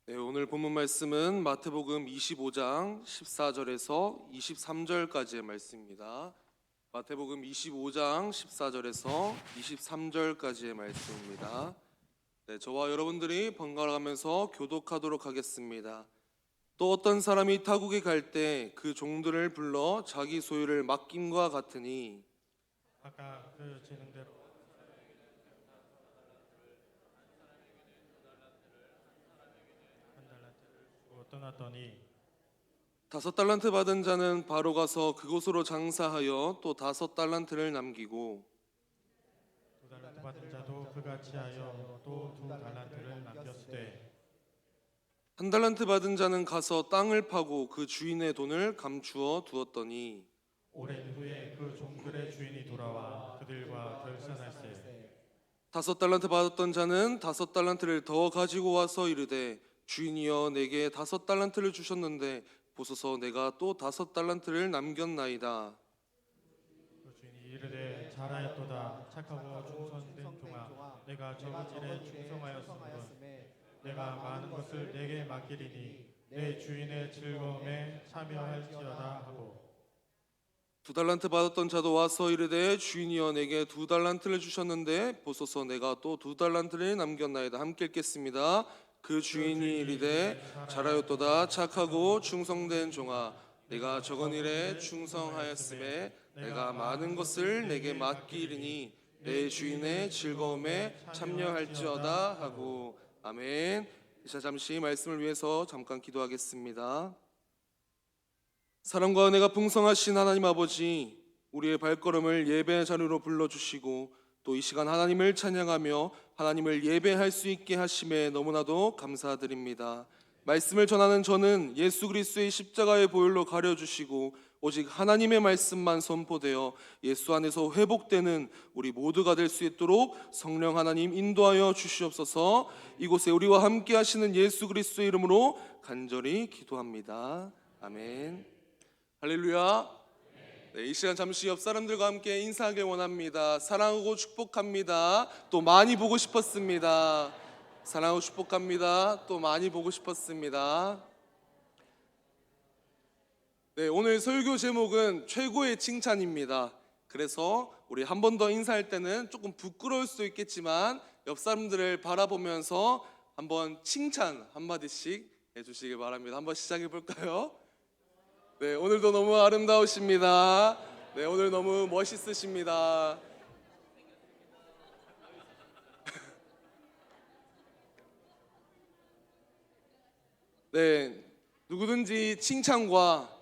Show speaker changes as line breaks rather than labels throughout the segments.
네, 오늘 본문 말씀은 마태복음 25장 14절에서 23절까지의 말씀입니다. 마태복음 25장 14절에서 23절까지의 말씀입니다. 네, 저와 여러분들이 번갈아가면서 교독하도록 하겠습니다. 또 어떤 사람이 타국에 갈 때 그 종들을 불러 자기 소유를 맡김과 같으니
각각 그 재능대로 한 달란트를 주고 떠났더니
5달란트 받은 자는 바로 가서 그곳으로 장사하여 또 5달란트를 남기고
2달란트 받은 자도 그같이 하여 또 2달란트를 남겼으되
1달란트 받은 자는 가서 땅을 파고 그 주인의 돈을 감추어 두었더니
오랜 후에 그 종들의 주인이 돌아와 그들과 결산할세
5달란트 받았던 자는 5달란트를 더 가지고 와서 이르되 주인이여 내게 5달란트를 주셨는데 보소서 내가 또 5달란트를 남겼나이다.
그 주인이 이르되 잘하였도다 착하고 충성된 종아 내가 적은 일에 충성하였으므로 내가 많은 것을 내게 맡기리니 내 주인의 즐거움에 참여할지어다 하고
2달란트 받았던 자도 와서 이르되 주인이여 내게 2달란트를 주셨는데 보소서 내가 또 2달란트를 남겼나이다. 함께 읽겠습니다. 그 주인이 이르되 잘하였도다 착하고 충성된 종아 내가 적은 일에 충성하였음에 내가 많은 것을 내게 맡기리니 내 주인의 즐거움에 참여할지어다 하고 아멘. 이제 잠시 말씀을 위해서 잠깐 기도하겠습니다. 사랑과 은혜가 풍성하신 하나님 아버지, 우리의 발걸음을 예배의 자리로 불러주시고 또 이 시간 하나님을 찬양하며 하나님을 예배할 수 있게 하심에 너무나도 감사드립니다. 말씀을 전하는 저는 예수 그리스도의 십자가의 보혈로 가려주시고 오직 하나님의 말씀만 선포되어 예수 안에서 회복되는 우리 모두가 될 수 있도록 성령 하나님 인도하여 주시옵소서. 이곳에 우리와 함께 하시는 예수 그리스도의 이름으로 간절히 기도합니다. 아멘. 할렐루야. 네, 이 시간 잠시 옆 사람들과 함께 인사하길 원합니다. 사랑하고 축복합니다. 또 많이 보고 싶었습니다. 사랑하고 축복합니다. 또 많이 보고 싶었습니다. 네, 오늘 설교 제목은 최고의 칭찬입니다. 그래서 우리 한 번 더 인사할 때는 조금 부끄러울 수도 있겠지만 옆 사람들을 바라보면서 한번 칭찬 한마디씩 해주시길 바랍니다. 한번 시작해 볼까요? 네, 오늘도 너무 아름다우십니다. 네, 오늘 너무 멋있으십니다. 네, 누구든지 칭찬과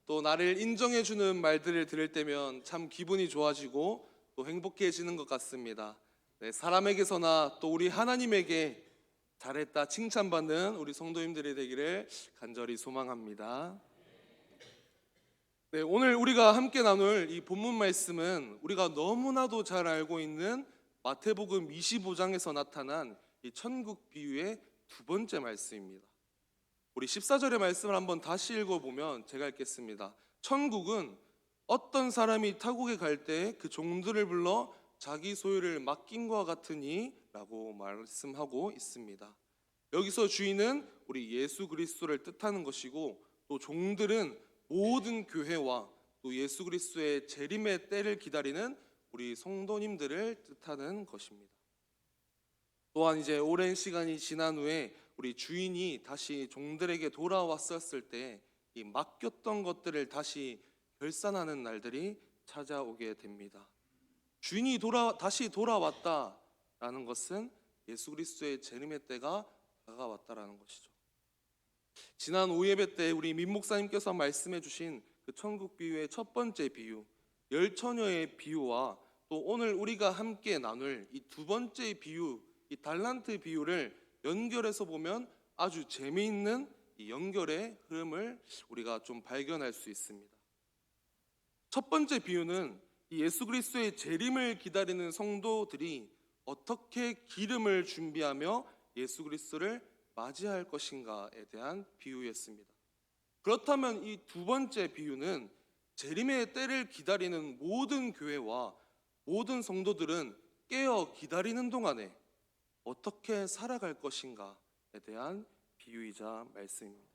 또 나를 인정해주는 말들을 들을 때면 참 기분이 좋아지고 또 행복해지는 것 같습니다. 네, 사람에게서나 또 우리 하나님에게 잘했다 칭찬받는 우리 성도님들이 되기를 간절히 소망합니다. 네, 오늘 우리가 함께 나눌 이 본문 말씀은 우리가 너무나도 잘 알고 있는 마태복음 25장에서 나타난 이 천국 비유의 두 번째 말씀입니다. 우리 14절의 말씀을 한번 다시 읽어보면 제가 읽겠습니다. 천국은 어떤 사람이 타국에 갈 때 그 종들을 불러 자기 소유를 맡김과 같으니 라고 말씀하고 있습니다. 여기서 주인은 우리 예수 그리스도를 뜻하는 것이고 또 종들은 모든 교회와 또 예수 그리스도의 재림의 때를 기다리는 우리 성도님들을 뜻하는 것입니다. 또한 이제 오랜 시간이 지난 후에 우리 주인이 다시 종들에게 돌아왔었을 때 이 맡겼던 것들을 다시 결산하는 날들이 찾아오게 됩니다. 주인이 다시 돌아왔다라는 것은 예수 그리스도의 재림의 때가 다가왔다라는 것이죠. 지난 오예배 때 우리 민 목사님께서 말씀해 주신 그 천국 비유의 첫 번째 비유, 열 처녀의 비유와 또 오늘 우리가 함께 나눌 이 두 번째 비유, 이 달란트 비유를 연결해서 보면 아주 재미있는 이 연결의 흐름을 우리가 좀 발견할 수 있습니다. 첫 번째 비유는 이 예수 그리스도의 재림을 기다리는 성도들이 어떻게 기름을 준비하며 예수 그리스도를 맞이할 것인가에 대한 비유였습니다. 그렇다면 이 두 번째 비유는 재림의 때를 기다리는 모든 교회와 모든 성도들은 깨어 기다리는 동안에 어떻게 살아갈 것인가에 대한 비유이자 말씀입니다.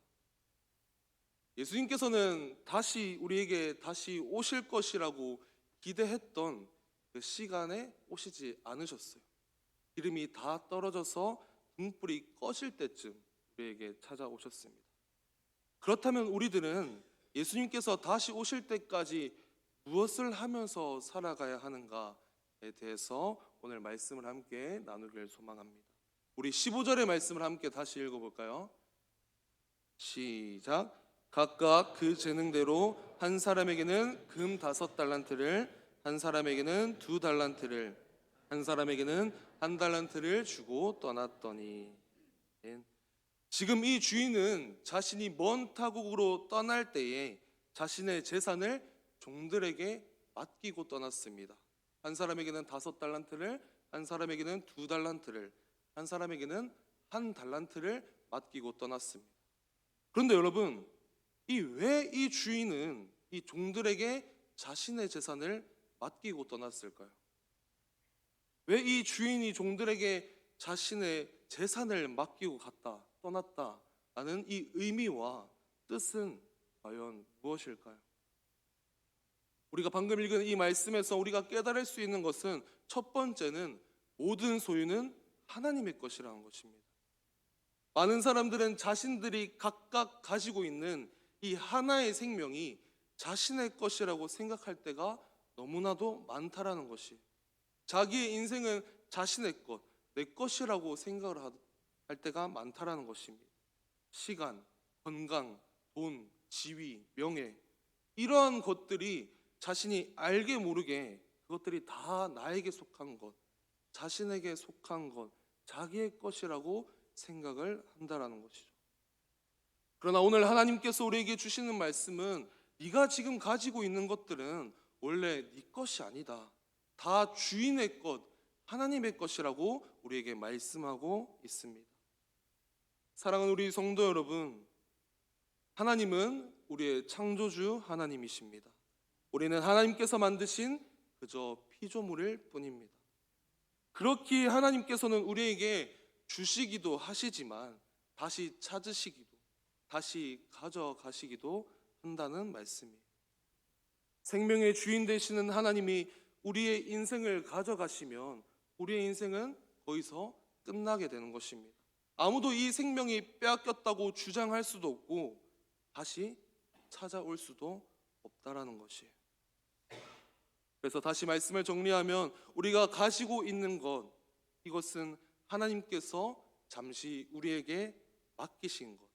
예수님께서는 우리에게 다시 오실 것이라고 기대했던 그 시간에 오시지 않으셨어요. 기름이 다 떨어져서 등불이 꺼질 때쯤 우리에게 찾아오셨습니다. 그렇다면 우리들은 예수님께서 다시 오실 때까지 무엇을 하면서 살아가야 하는가에 대해서 오늘 말씀을 함께 나누기를 소망합니다. 우리 15절의 말씀을 함께 다시 읽어볼까요? 시작. 각각 그 재능대로 한 사람에게는 금 5달란트를, 한 사람에게는 2달란트를, 한 사람에게는 1달란트를 주고 떠났더니. 지금 이 주인은 자신이 먼 타국으로 떠날 때에 자신의 재산을 종들에게 맡기고 떠났습니다. 한 사람에게는 5달란트를, 한 사람에게는 2달란트를, 한 사람에게는 1달란트를 맡기고 떠났습니다. 그런데 여러분, 왜 이 주인은 이 종들에게 자신의 재산을 맡기고 떠났을까요? 왜 이 주인이 종들에게 자신의 재산을 맡기고 떠났다라는 이 의미와 뜻은 과연 무엇일까요? 우리가 방금 읽은 이 말씀에서 우리가 깨달을 수 있는 것은 첫 번째는 모든 소유는 하나님의 것이라는 것입니다. 많은 사람들은 자신들이 각각 가지고 있는 이 하나의 생명이 자신의 것이라고 생각할 때가 너무나도 많다라는 것이, 자기의 인생은 자신의 것, 내 것이라고 생각을 할 때가 많다라는 것입니다. 시간, 건강, 돈, 지위, 명예, 이러한 것들이 자신이 알게 모르게 그것들이 다 나에게 속한 것, 자신에게 속한 것, 자기의 것이라고 생각을 한다라는 것이죠. 그러나 오늘 하나님께서 우리에게 주시는 말씀은 네가 지금 가지고 있는 것들은 원래 네 것이 아니다. 다 주인의 것, 하나님의 것이라고 우리에게 말씀하고 있습니다. 사랑하는 우리 성도 여러분, 하나님은 우리의 창조주 하나님이십니다. 우리는 하나님께서 만드신 그저 피조물일 뿐입니다. 그렇기에 하나님께서는 우리에게 주시기도 하시지만 다시 찾으시기도, 다시 가져가시기도 한다는 말씀이에요. 생명의 주인 되시는 하나님이 우리의 인생을 가져가시면 우리의 인생은 거기서 끝나게 되는 것입니다. 아무도 이 생명이 빼앗겼다고 주장할 수도 없고 다시 찾아올 수도 없다라는 것이에요. 그래서 다시 말씀을 정리하면 우리가 가지고 있는 것, 이것은 하나님께서 잠시 우리에게 맡기신 것,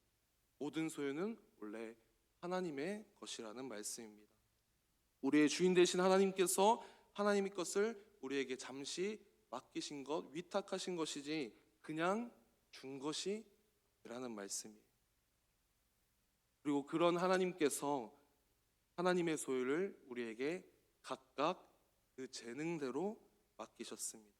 모든 소유는 원래 하나님의 것이라는 말씀입니다. 우리의 주인 되신 하나님께서 하나님의 것을 우리에게 잠시 맡기신 것, 위탁하신 것이지 그냥 준 것이 아니라는 말씀이에요. 그리고 그런 하나님께서 하나님의 소유를 우리에게 각각 그 재능대로 맡기셨습니다.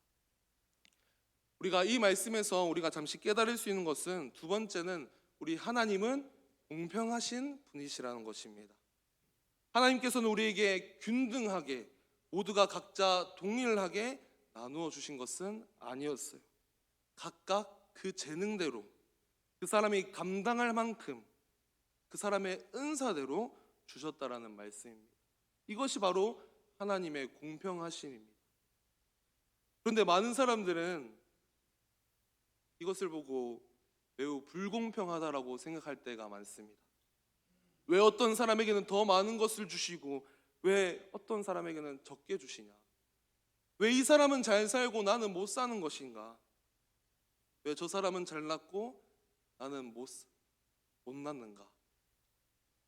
우리가 이 말씀에서 우리가 잠시 깨달을 수 있는 것은, 두 번째는 우리 하나님은 공평하신 분이시라는 것입니다. 하나님께서는 우리에게 균등하게 모두가 각자 동일하게 나누어 주신 것은 아니었어요. 각각 그 재능대로 그 사람이 감당할 만큼 그 사람의 은사대로 주셨다라는 말씀입니다. 이것이 바로 하나님의 공평하심입니다. 그런데 많은 사람들은 이것을 보고 매우 불공평하다라고 생각할 때가 많습니다. 왜 어떤 사람에게는 더 많은 것을 주시고 왜 어떤 사람에게는 적게 주시냐? 왜 이 사람은 잘 살고 나는 못 사는 것인가? 왜 저 사람은 잘났고 나는 못 낳는가?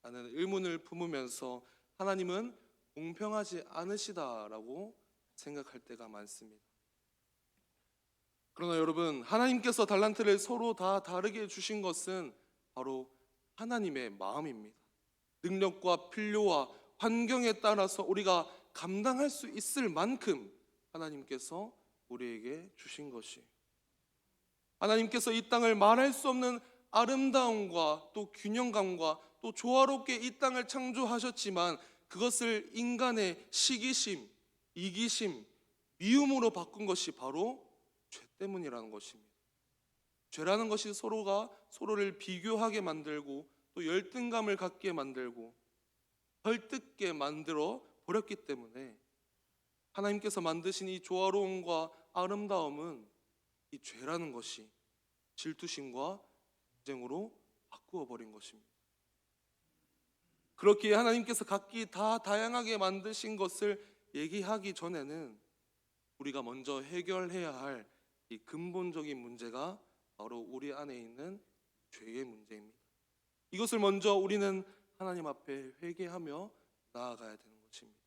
라는 의문을 품으면서 하나님은 공평하지 않으시다라고 생각할 때가 많습니다. 그러나 여러분, 하나님께서 달란트를 서로 다 다르게 주신 것은 바로 하나님의 마음입니다. 능력과 필요와 환경에 따라서 우리가 감당할 수 있을 만큼 하나님께서 우리에게 주신 것이, 하나님께서 이 땅을 말할 수 없는 아름다움과 또 균형감과 또 조화롭게 이 땅을 창조하셨지만 그것을 인간의 시기심, 이기심, 미움으로 바꾼 것이 바로 죄 때문이라는 것입니다. 죄라는 것이 서로가 서로를 비교하게 만들고 또 열등감을 갖게 만들고 헐뜯게 만들어 버렸기 때문에 하나님께서 만드신 이 조화로움과 아름다움은 이 죄라는 것이 질투심과 전쟁으로 바꾸어 버린 것입니다. 그렇기에 하나님께서 각기 다 다양하게 만드신 것을 얘기하기 전에는 우리가 먼저 해결해야 할 이 근본적인 문제가 바로 우리 안에 있는 죄의 문제입니다. 이것을 먼저 우리는 하나님 앞에 회개하며 나아가야 되는 것입니다.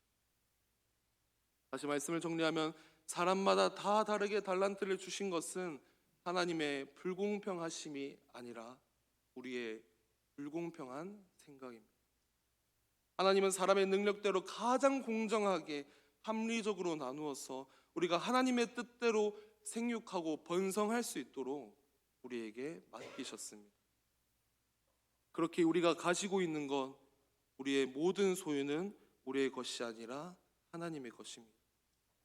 다시 말씀을 정리하면 사람마다 다 다르게 달란트를 주신 것은 하나님의 불공평하심이 아니라 우리의 불공평한 생각입니다. 하나님은 사람의 능력대로 가장 공정하게 합리적으로 나누어서 우리가 하나님의 뜻대로 생육하고 번성할 수 있도록 우리에게 맡기셨습니다. 그렇게 우리가 가지고 있는 것, 우리의 모든 소유는 우리의 것이 아니라 하나님의 것입니다.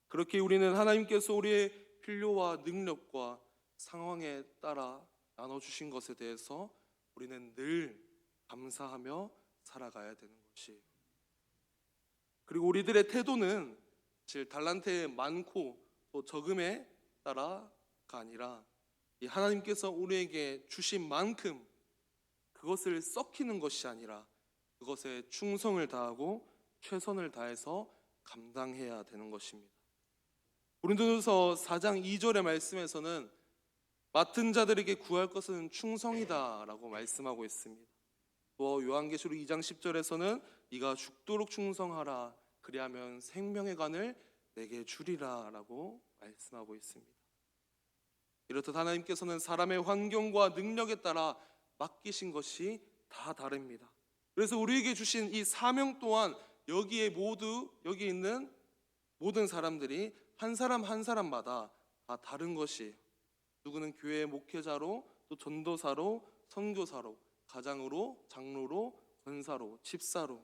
그렇게 우리는 하나님께서 우리의 필요와 능력과 상황에 따라 나눠주신 것에 대해서 우리는 늘 감사하며 살아가야 되는 것이에요. 그리고 우리들의 태도는 즉 달란트의 많고 또 적음에 따라가 아니라 이 하나님께서 우리에게 주신 만큼 그것을 썩히는 것이 아니라 그것에 충성을 다하고 최선을 다해서 감당해야 되는 것입니다. 고린도전서 4장 2절의 말씀에서는 맡은 자들에게 구할 것은 충성이다라고 말씀하고 있습니다. 또 요한계시록 2장 10절에서는 네가 죽도록 충성하라 그리하면 생명의 관을 내게 주리라 라고 말씀하고 있습니다. 이렇듯 하나님께서는 사람의 환경과 능력에 따라 맡기신 것이 다 다릅니다. 그래서 우리에게 주신 이 사명 또한 여기 있는 모든 사람들이 한 사람 한 사람마다 다 다른 것이에요. 누구는 교회의 목회자로, 또 전도사로, 선교사로, 가장으로, 장로로, 권사로, 집사로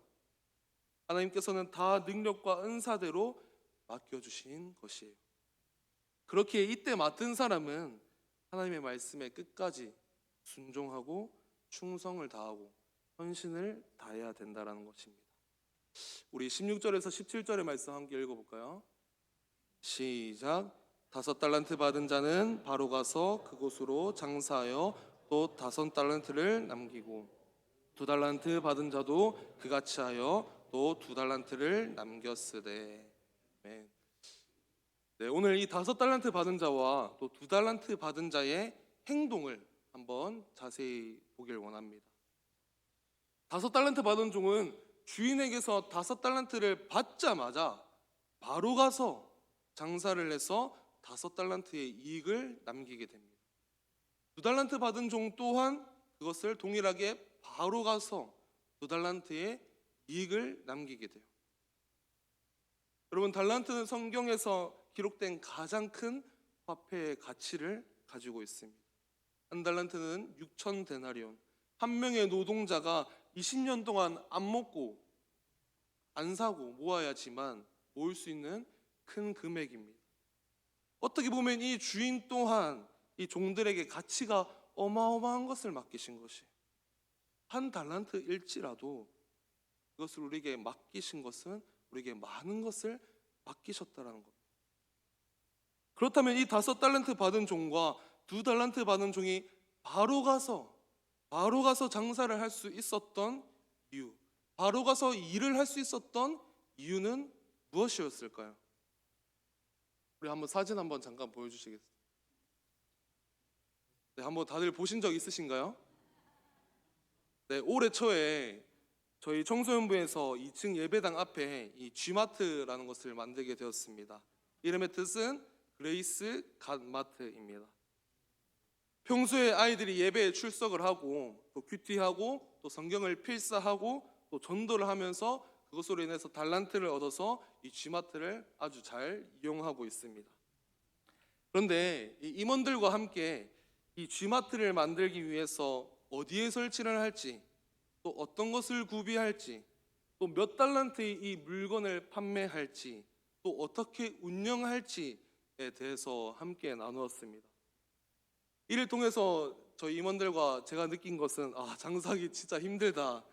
하나님께서는 다 능력과 은사대로 맡겨주신 것이에요. 그렇기에 이때 맡은 사람은 하나님의 말씀에 끝까지 순종하고 충성을 다하고 헌신을 다해야 된다는 것입니다. 우리 16절에서 17절의 말씀 함께 읽어볼까요? 시작. 5달란트 받은 자는 바로 가서 그곳으로 장사하여 또 5달란트를 남기고 2달란트 받은 자도 그같이 하여 또 2달란트를 남겼으되. 네, 오늘 이 5달란트 받은 자와 또 2달란트 받은 자의 행동을 한번 자세히 보길 원합니다. 5달란트 받은 종은 주인에게서 5달란트를 받자마자 바로 가서 장사를 해서 5달란트의 이익을 남기게 됩니다. 2달란트 받은 종 또한 그것을 동일하게 바로 가서 2달란트의 이익을 남기게 돼요. 여러분, 달란트는 성경에서 기록된 가장 큰 화폐의 가치를 가지고 있습니다. 한 달란트는 6천 데나리온, 한 명의 노동자가 20년 동안 안 먹고 안 사고 모아야지만 모을 수 있는 큰 금액입니다. 어떻게 보면 이 주인 또한 이 종들에게 가치가 어마어마한 것을 맡기신 것이에요. 한 달란트일지라도 그것을 우리에게 맡기신 것은 우리에게 많은 것을 맡기셨다는 겁니다. 그렇다면 이 5달란트 받은 종과 2달란트 받은 종이 바로 가서 장사를 할 수 있었던 이유, 바로 가서 일을 할 수 있었던 이유는 무엇이었을까요? 우리 한번 사진 한번 잠깐 보여주시겠어요? 네, 한번 다들 보신 적 있으신가요? 네, 올해 초에 저희 청소년부에서 2층 예배당 앞에 이 G마트라는 것을 만들게 되었습니다. 이름의 뜻은 그레이스 갓마트입니다. 평소에 아이들이 예배에 출석을 하고 또 큐티하고 또 성경을 필사하고 또 전도를 하면서 그것으로 인해서 달란트를 얻어서 이 G마트를 아주 잘 이용하고 있습니다. 그런데 이 임원들과 함께 이 G마트를 만들기 위해서 어디에 설치를 할지, 또 어떤 것을 구비할지, 또 몇 달란트의 이 물건을 판매할지, 또 어떻게 운영할지에 대해서 함께 나누었습니다. 이를 통해서 저희 임원들과 제가 느낀 것은 장사하기 진짜 힘들다.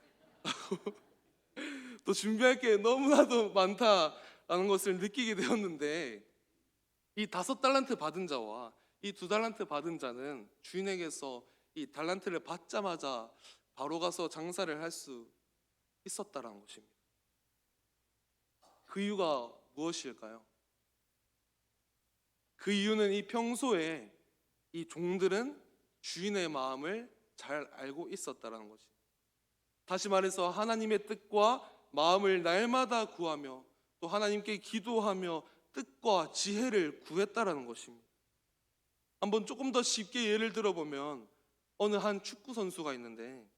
또 준비할 게 너무나도 많다라는 것을 느끼게 되었는데 이 5달란트 받은 자와 이 2달란트 받은 자는 주인에게서 이 달란트를 받자마자 바로 가서 장사를 할 수 있었다라는 것입니다. 그 이유가 무엇일까요? 그 이유는 이 평소에 이 종들은 주인의 마음을 잘 알고 있었다라는 것입니다. 다시 말해서 하나님의 뜻과 마음을 날마다 구하며 또 하나님께 기도하며 뜻과 지혜를 구했다라는 것입니다. 한번 조금 더 쉽게 예를 들어보면 어느 한 축구 선수가 있는데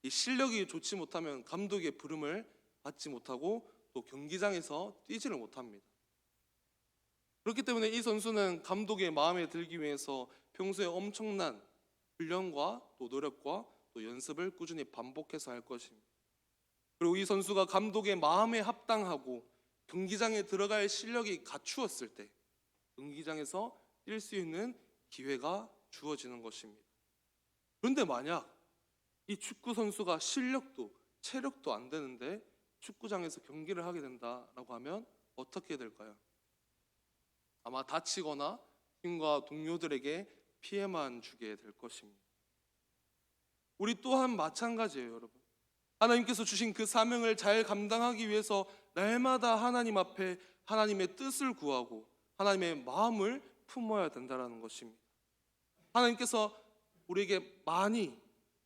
이 실력이 좋지 못하면 감독의 부름을 받지 못하고 또 경기장에서 뛰지를 못합니다. 그렇기 때문에 이 선수는 감독의 마음에 들기 위해서 평소에 엄청난 훈련과 또 노력과 또 연습을 꾸준히 반복해서 할 것입니다. 그리고 이 선수가 감독의 마음에 합당하고 경기장에 들어갈 실력이 갖추었을 때 경기장에서 뛸 수 있는 기회가 주어지는 것입니다. 그런데 만약 이 축구 선수가 실력도 체력도 안 되는데 축구장에서 경기를 하게 된다라고 하면 어떻게 될까요? 아마 다치거나 팀과 동료들에게 피해만 주게 될 것입니다. 우리 또한 마찬가지예요, 여러분. 하나님께서 주신 그 사명을 잘 감당하기 위해서 날마다 하나님 앞에 하나님의 뜻을 구하고 하나님의 마음을 품어야 된다는 것입니다. 하나님께서 우리에게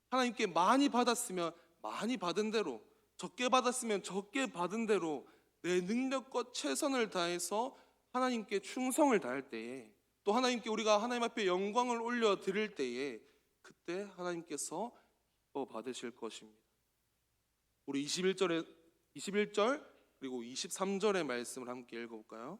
하나님께 많이 받았으면 많이 받은 대로, 적게 받았으면 적게 받은 대로 내 능력과 최선을 다해서 하나님께 충성을 다할 때에, 또 하나님께 우리가 하나님 앞에 영광을 올려 드릴 때에 그때 하나님께서 받으실 것입니다. 우리 21절 그리고 23절의 말씀을 함께 읽어볼까요?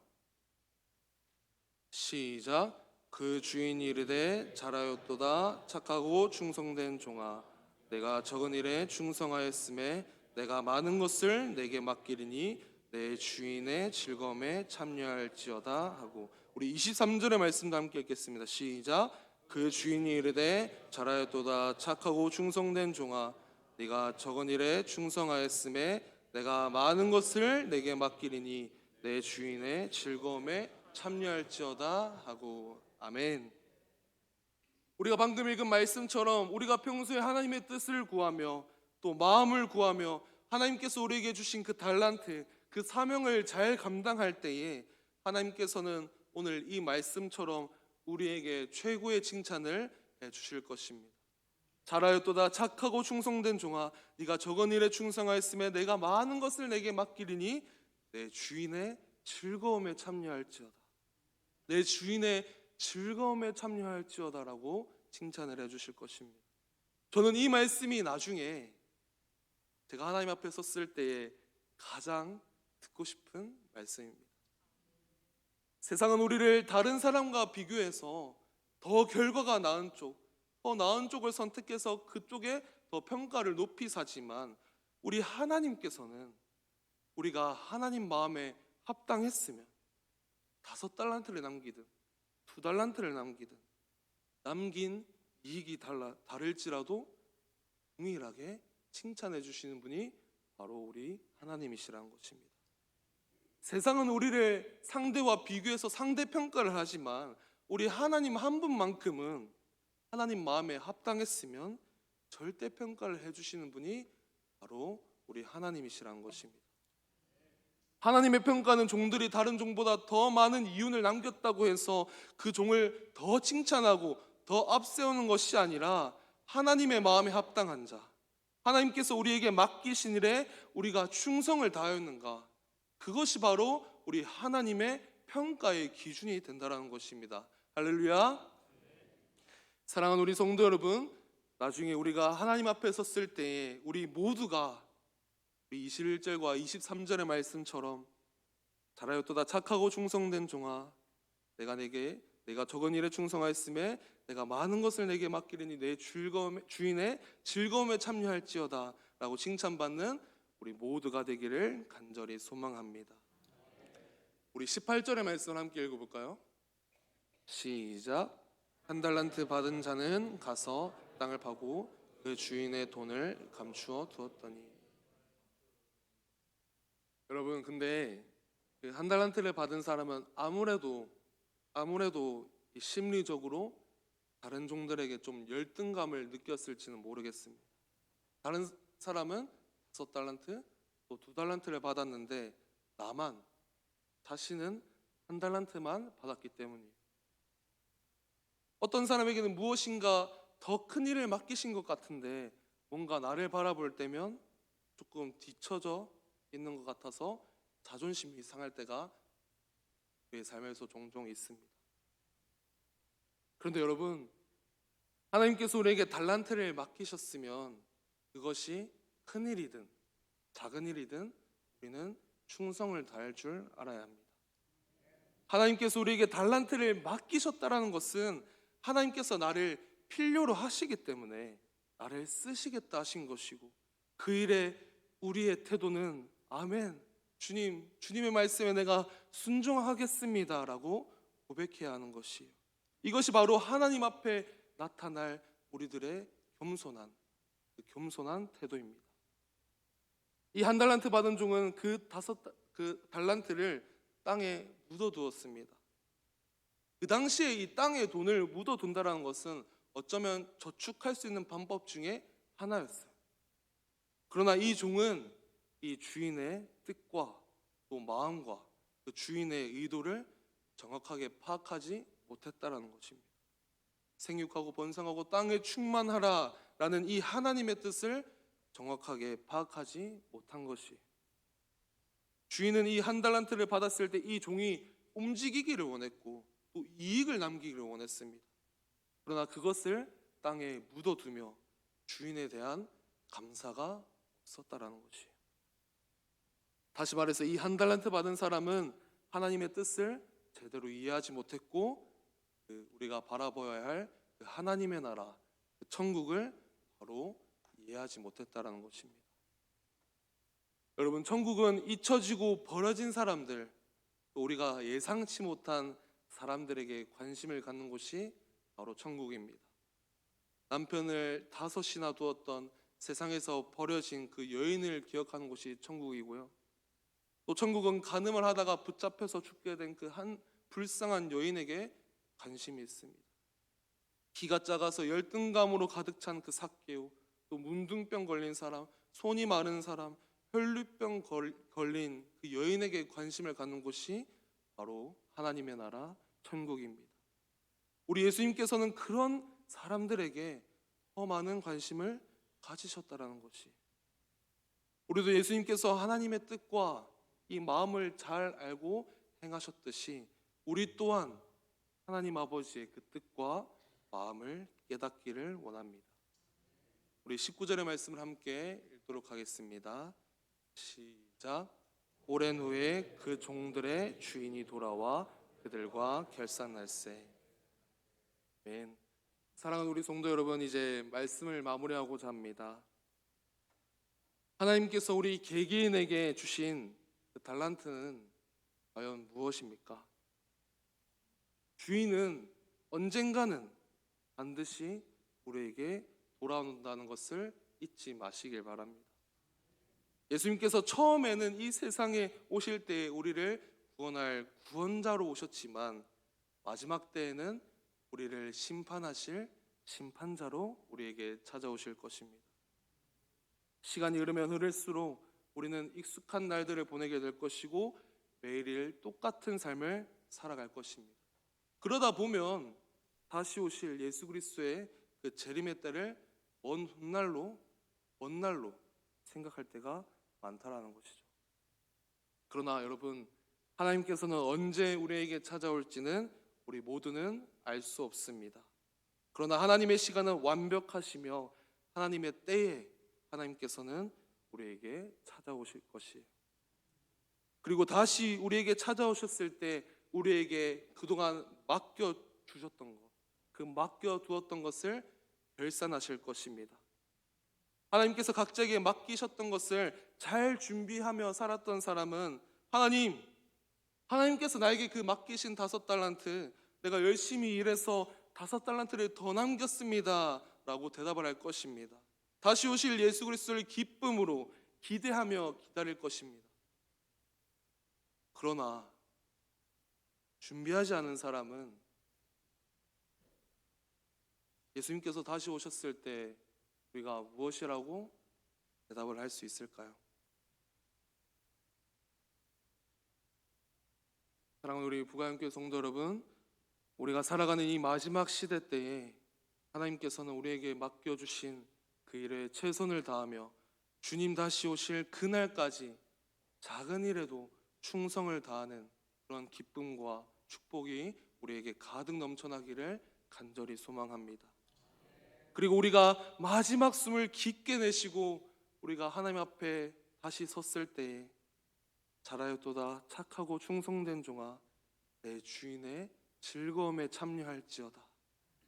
시작. 그 주인이 이르되 잘하였도다 착하고 충성된 종아, 내가 적은 일에 충성하였음에 내가 많은 것을 내게 맡기리니 내 주인의 즐거움에 참여할지어다 하고, 우리 23절의 말씀도 함께 읽겠습니다. 시작. 그 주인이 이르되 잘하였도다 착하고 충성된 종아, 네가 적은 일에 충성하였음에 내가 많은 것을 내게 맡기리니 내 주인의 즐거움에 참여할지어다 하고. 아멘. 우리가 방금 읽은 말씀처럼 우리가 평소에 하나님의 뜻을 구하며 또 마음을 구하며 하나님께서 우리에게 주신 그 달란트, 그 사명을 잘 감당할 때에 하나님께서는 오늘 이 말씀처럼 우리에게 최고의 칭찬을 해주실 것입니다. 잘하였도다 착하고 충성된 종아, 네가 적은 일에 충성하였음에 내가 많은 것을 내게 맡기리니 내 주인의 즐거움에 참여할지어다. 내 주인의 즐거움에 참여할지어다라고 칭찬을 해주실 것입니다. 저는 이 말씀이 나중에 제가 하나님 앞에 섰을 때에 가장 듣고 싶은 말씀입니다. 세상은 우리를 다른 사람과 비교해서 더 결과가 나은 쪽, 더 나은 쪽을 선택해서 그쪽에 더 평가를 높이 사지만 우리 하나님께서는 우리가 하나님 마음에 합당했으면 5달란트를 남기든 2달란트를 남기든 남긴 이익이 다를지라도 동일하게 칭찬해 주시는 분이 바로 우리 하나님이시라는 것입니다. 세상은 우리를 상대와 비교해서 상대평가를 하지만 우리 하나님 한 분만큼은 하나님 마음에 합당했으면 절대평가를 해주시는 분이 바로 우리 하나님이시라는 것입니다. 하나님의 평가는 종들이 다른 종보다 더 많은 이윤을 남겼다고 해서 그 종을 더 칭찬하고 더 앞세우는 것이 아니라 하나님의 마음에 합당한 자, 하나님께서 우리에게 맡기신 일에 우리가 충성을 다하였는가, 그것이 바로 우리 하나님의 평가의 기준이 된다는 것입니다. 할렐루야. 사랑하는 우리 성도 여러분, 나중에 우리가 하나님 앞에 섰을 때에 우리 모두가 우리 21절과 23절의 말씀처럼 잘하였도다 착하고 충성된 종아, 내가 적은 일에 충성하였음에 내가 많은 것을 내게 맡기리니 내 주인의 즐거움에 참여할지어다 라고 칭찬받는 우리 모두가 되기를 간절히 소망합니다. 우리 18절의 말씀을 함께 읽어볼까요? 시작. 한 달란트 받은 자는 가서 땅을 파고 그 주인의 돈을 감추어 두었더니. 여러분, 근데 그 한 달란트를 받은 사람은 아무래도 이 심리적으로 다른 종들에게 좀 열등감을 느꼈을지는 모르겠습니다. 다른 사람은 5달란트 또 2달란트를 받았는데 나만, 자신은 한 달란트만 받았기 때문이에요. 어떤 사람에게는 무엇인가 더 큰 일을 맡기신 것 같은데 뭔가 나를 바라볼 때면 조금 뒤처져 있는 것 같아서 자존심이 상할 때가 우리의 삶에서 종종 있습니다. 그런데 여러분, 하나님께서 우리에게 달란트를 맡기셨으면 그것이 큰 일이든 작은 일이든 우리는 충성을 다할 줄 알아야 합니다. 하나님께서 우리에게 달란트를 맡기셨다라는 것은 하나님께서 나를 필요로 하시기 때문에 나를 쓰시겠다 하신 것이고, 그 일에 우리의 태도는 아멘, 주님의 말씀에 내가 순종하겠습니다 라고 고백해야 하는 것이에요. 이것이 바로 하나님 앞에 나타날 우리들의 겸손한 태도입니다. 이 한 달란트 받은 종은 그 달란트를 땅에 묻어두었습니다. 그 당시에 이 땅에 돈을 묻어둔다는 것은 어쩌면 저축할 수 있는 방법 중에 하나였어요. 그러나 이 종은 이 주인의 뜻과 또 마음과 그 주인의 의도를 정확하게 파악하지 못했다라는 것입니다. 생육하고 번성하고 땅에 충만하라라는 이 하나님의 뜻을 정확하게 파악하지 못한 것이, 주인은 이 한 달란트를 받았을 때 이 종이 움직이기를 원했고 또 이익을 남기기를 원했습니다. 그러나 그것을 땅에 묻어두며 주인에 대한 감사가 없었다라는 것이에요. 다시 말해서 이 한 달란트 받은 사람은 하나님의 뜻을 제대로 이해하지 못했고 우리가 바라봐야 할 그 하나님의 나라, 그 천국을 바로 이해하지 못했다라는 것입니다. 여러분, 천국은 잊혀지고 버려진 사람들, 또 우리가 예상치 못한 사람들에게 관심을 갖는 곳이 바로 천국입니다. 남편을 5이나 두었던 세상에서 버려진 그 여인을 기억하는 곳이 천국이고요. 또 천국은 간음을 하다가 붙잡혀서 죽게 된 그 한 불쌍한 여인에게 관심이 있습니다. 키가 작아서 열등감으로 가득 찬 그 삭개오, 또 문둥병 걸린 사람, 손이 마른 사람, 혈류병 걸린 그 여인에게 관심을 갖는 곳이 바로 하나님의 나라 천국입니다. 우리 예수님께서는 그런 사람들에게 더 많은 관심을 가지셨다라는 것이, 우리도 예수님께서 하나님의 뜻과 이 마음을 잘 알고 행하셨듯이 우리 또한 하나님 아버지의 그 뜻과 마음을 깨닫기를 원합니다. 우리 19절의 말씀을 함께 읽도록 하겠습니다. 시작. 오랜 후에 그 종들의 주인이 돌아와 그들과 결산날세. 아멘. 사랑하는 우리 성도 여러분, 이제 말씀을 마무리하고자 합니다. 하나님께서 우리 개개인에게 주신 그 달란트는 과연 무엇입니까? 주인은 언젠가는 반드시 우리에게 돌아온다는 것을 잊지 마시길 바랍니다. 예수님께서 처음에는 이 세상에 오실 때 우리를 구원할 구원자로 오셨지만 마지막 때에는 우리를 심판하실 심판자로 우리에게 찾아오실 것입니다. 시간이 흐르면 흐를수록 우리는 익숙한 날들을 보내게 될 것이고 매일일 똑같은 삶을 살아갈 것입니다. 그러다 보면 다시 오실 예수 그리스도의 그 재림의 때를 먼 날로 생각할 때가 많다라는 것이죠. 그러나 여러분, 하나님께서는 언제 우리에게 찾아올지는 우리 모두는 알 수 없습니다. 그러나 하나님의 시간은 완벽하시며 하나님의 때에 하나님께서는 우리에게 찾아오실 것이에요. 그리고 다시 우리에게 찾아오셨을 때 우리에게 그동안 맡겨주셨던 것, 그 맡겨두었던 것을 결산하실 것입니다. 하나님께서 각자에게 맡기셨던 것을 잘 준비하며 살았던 사람은 하나님께서 나에게 그 맡기신 5달란트 내가 열심히 일해서 5달란트를 더 남겼습니다 라고 대답을 할 것입니다. 다시 오실 예수 그리스도를 기쁨으로 기대하며 기다릴 것입니다. 그러나 준비하지 않은 사람은 예수님께서 다시 오셨을 때 우리가 무엇이라고 대답을 할 수 있을까요? 사랑하는 우리 부가영교회 성도 여러분, 우리가 살아가는 이 마지막 시대 때에 하나님께서는 우리에게 맡겨주신 그 일에 최선을 다하며 주님 다시 오실 그날까지 작은 일에도 충성을 다하는 그런 기쁨과 축복이 우리에게 가득 넘쳐나기를 간절히 소망합니다. 그리고 우리가 마지막 숨을 깊게 내쉬고 우리가 하나님 앞에 다시 섰을 때에 잘하였도다 착하고 충성된 종아, 내 주인의 즐거움에 참여할지어다,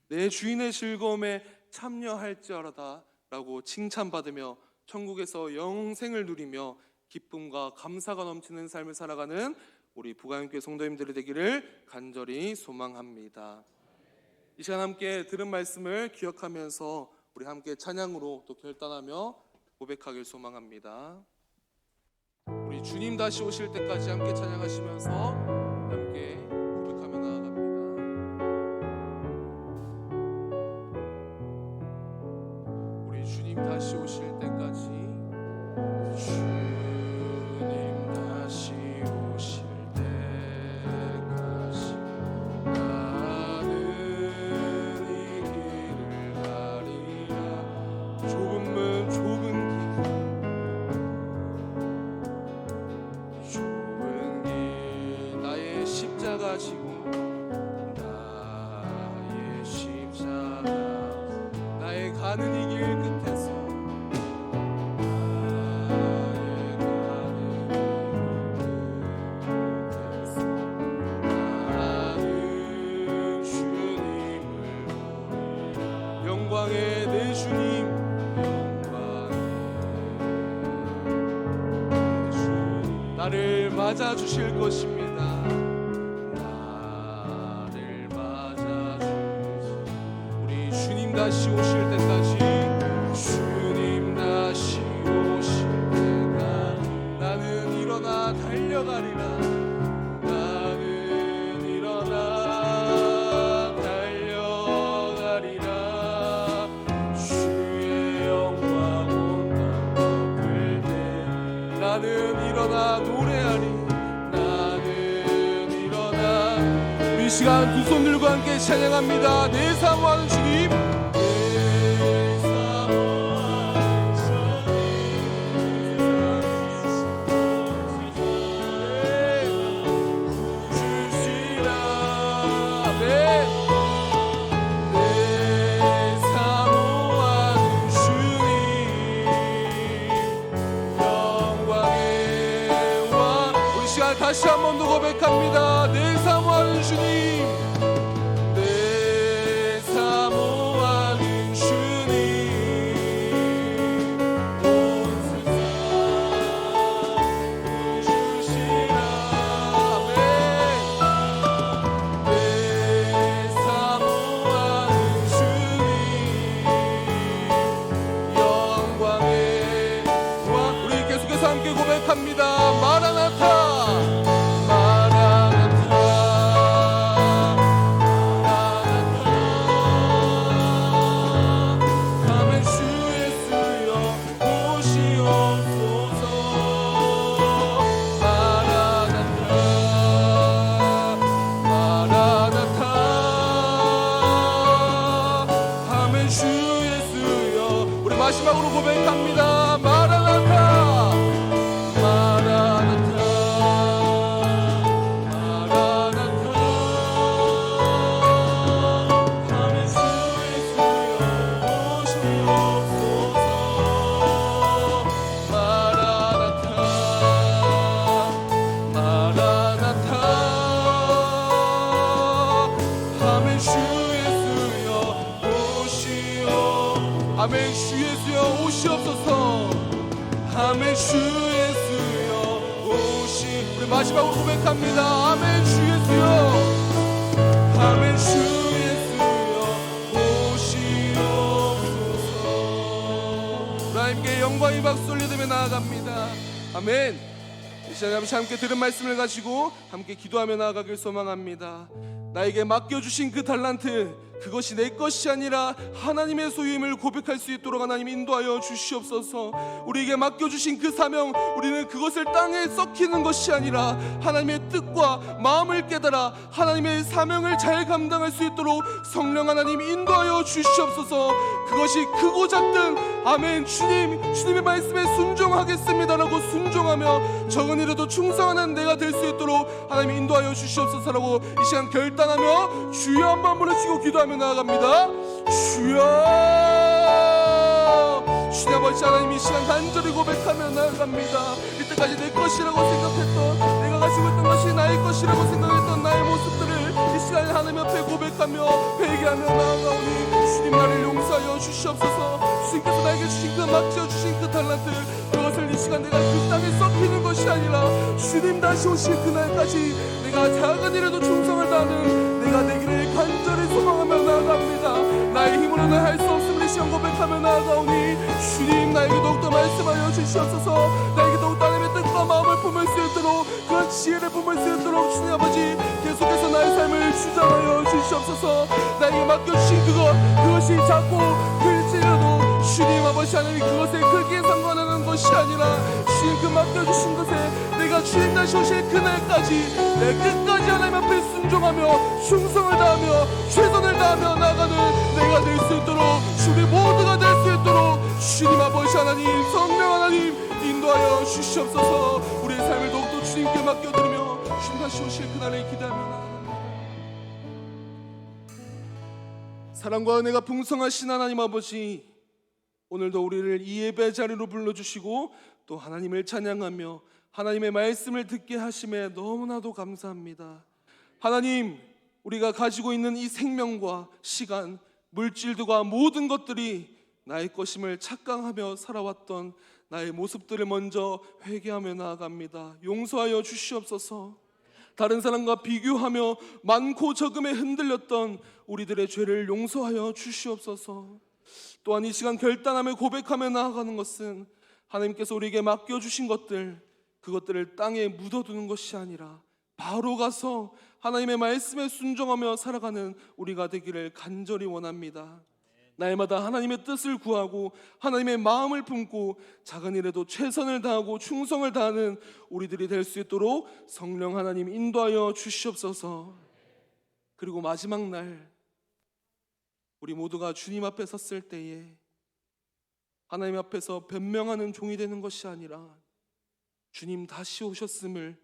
내 주인의 즐거움에 참여할지어다 라고 칭찬받으며 천국에서 영생을 누리며 기쁨과 감사가 넘치는 삶을 살아가는 우리 부가영교회 성도님들이 되기를 간절히 소망합니다. 이 시간 함께 들은 말씀을 기억하면서 우리 함께 찬양으로 또 결단하며 고백하길 소망합니다. 우리 주님 다시 오실 때까지 함께 찬양하시면서 함께 고백하며 나아갑니다. 우리 주님 다시 오실 때까지, 주님 다시 오실 때까지 나는 이 길을 가리라. 좁은 길 나의 십자가 지고 나의 십자가 나의 가는 이 길 끝에서 나의 가는 이 길 끝에서 나는 주님을 보리라. 영광의 내 주님, 나를 맞아 주실 것입니다. 나를 맞아 주실, 우리 주님 다시 오실 때까지, 주님 다시 오실 때까지 나는 일어나 달려가리라. 나는 일어나 달려가리라. 주의 영광 온갖 덮을 때 나는 일어나 노래하리. 나는 일어나. 우리 시간 두 손 들고 함께 찬양합니다. 내 사모하는 주님, 내 사모하는 주님 주시라. 내 사모하는 주님, 영광의 왕. 우리 시간 다시 한 번 더 고백합니다. 내 사모하는 주님, 내 사모하는 주님, 온 세상 주시라. 아멘. 내 사모하는 주님, 영광의 왕. 우리 계속해서 함께 고백합니다. 마라나타, 마라나타, 마라나타. 가면 주 예수여 오시옵소서. 마라나타, 마라나타. 가면 주 예수여. 우리 마지막으로 고백합니다. 마라나타, 마라나타, 마라나타. 가면 주 예수여 오시옵소서. 마라나타, 마라나타. 가면 주 예수여 오시옵소서. 아멘. 주 예수여 오시옵소서. 아멘. 주 예수여 오시. 우리 마지막으로 고백합니다. 아멘. 주 예수여, 아멘. 주 예수여 영광의 박수 올려드리며 나아갑니다. 아멘. 이 시간에 아버지 함께 들은 말씀을 가지고 함께 기도하며 나아가길 소망합니다. 나에게 맡겨주신 그 달란트, 그것이 내 것이 아니라 하나님의 소유임을 고백할 수 있도록 하나님 인도하여 주시옵소서. 우리에게 맡겨주신 그 사명, 우리는 그것을 땅에 썩히는 것이 아니라 하나님의 뜻과 마음을 깨달아 하나님의 사명을 잘 감당할 수 있도록 성령 하나님 인도하여 주시옵소서. 그것이 크고 작든 아멘. 주님의 말씀에 순종하겠습니다라고 순종하며 적은 일에도 충성하는 내가 될 수 있도록 하나님 인도하여 주시옵소서라고 이 시간 결단하며 주여 한번 부르시고 기도하며 나아갑니다. 주여, 주님 아버지 하나님 이 시간 간절히 고백하며 나아갑니다. 이때까지 내 것이라고 생각했던, 내가 가지고 있던 것이 나의 것이라고 생각했던 나의 모습들을 이 시간에 하나님 앞에 고백하며 회개하며 나아가오니 주님 나를 용서하여 주시옵소서. 주님께서 나에게 주신 그 맡겨주신 그 달란트, 그것을 이 시간 내가 그 땅에 썩히는 것이 아니라 주님 다시 오실 그날까지 내가 작은 일에도 충성을 다하는 내가 되기를 간절히 소망하며 나아갑니다. 나의 힘으로는 할 수 없음을 이 시간 고백하며 나아가오니 주님 나에게 더욱더 말씀하여 주시옵소서. 나에게 더욱더 하나님의 뜻과 마음을 품을 수 있도록, 그런 지혜를 품을 수 있도록 주님 아버지 계속해서 나의 삶을 주장하여 주시옵소서. 나에게 맡겨주신 그것이 작고 클지라도 주님 아버지 하나님 그것의 크기에 상관하는 것이 아니라 주님 그 맡겨주신 것에 내가 주님 다시 오실 그날까지 내 끝까지 하나님 앞에 순종하며 충성을 다하며 최선을 다하며 나가는 내가 될 수 있도록, 우리 모두가 될 수 있도록 주님 아버지 하나님 성령 하나님 인도하여 주시옵소서. 우리의 삶을 더욱더 주님께 맡겨드리며 주님 다시 오실 그날을 기대하며 나아갑니다. 사랑과 은혜가 풍성하신 하나님 아버지, 오늘도 우리를 이 예배 자리로 불러주시고 또 하나님을 찬양하며 하나님의 말씀을 듣게 하심에 너무나도 감사합니다. 하나님, 우리가 가지고 있는 이 생명과 시간, 물질들과 모든 것들이 나의 것임을 착각하며 살아왔던 나의 모습들을 먼저 회개하며 나아갑니다. 용서하여 주시옵소서. 다른 사람과 비교하며 많고 적음에 흔들렸던 우리들의 죄를 용서하여 주시옵소서. 또한 이 시간 결단하며 고백하며 나아가는 것은 하나님께서 우리에게 맡겨주신 것들, 그것들을 땅에 묻어두는 것이 아니라 바로 가서 하나님의 말씀에 순종하며 살아가는 우리가 되기를 간절히 원합니다. 날마다 하나님의 뜻을 구하고 하나님의 마음을 품고 작은 일에도 최선을 다하고 충성을 다하는 우리들이 될 수 있도록 성령 하나님 인도하여 주시옵소서. 그리고 마지막 날 우리 모두가 주님 앞에 섰을 때에 하나님 앞에서 변명하는 종이 되는 것이 아니라 주님 다시 오셨음을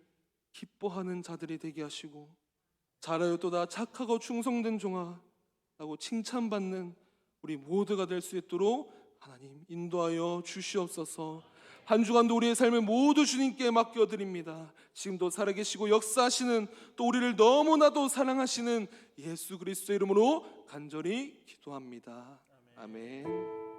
기뻐하는 자들이 되게 하시고 잘하였도다 착하고 충성된 종아 라고 칭찬받는 우리 모두가 될 수 있도록 하나님 인도하여 주시옵소서. 한 주간도 우리의 삶을 모두 주님께 맡겨드립니다. 지금도 살아계시고 역사하시는, 또 우리를 너무나도 사랑하시는 예수 그리스도의 이름으로 간절히 기도합니다. 아멘.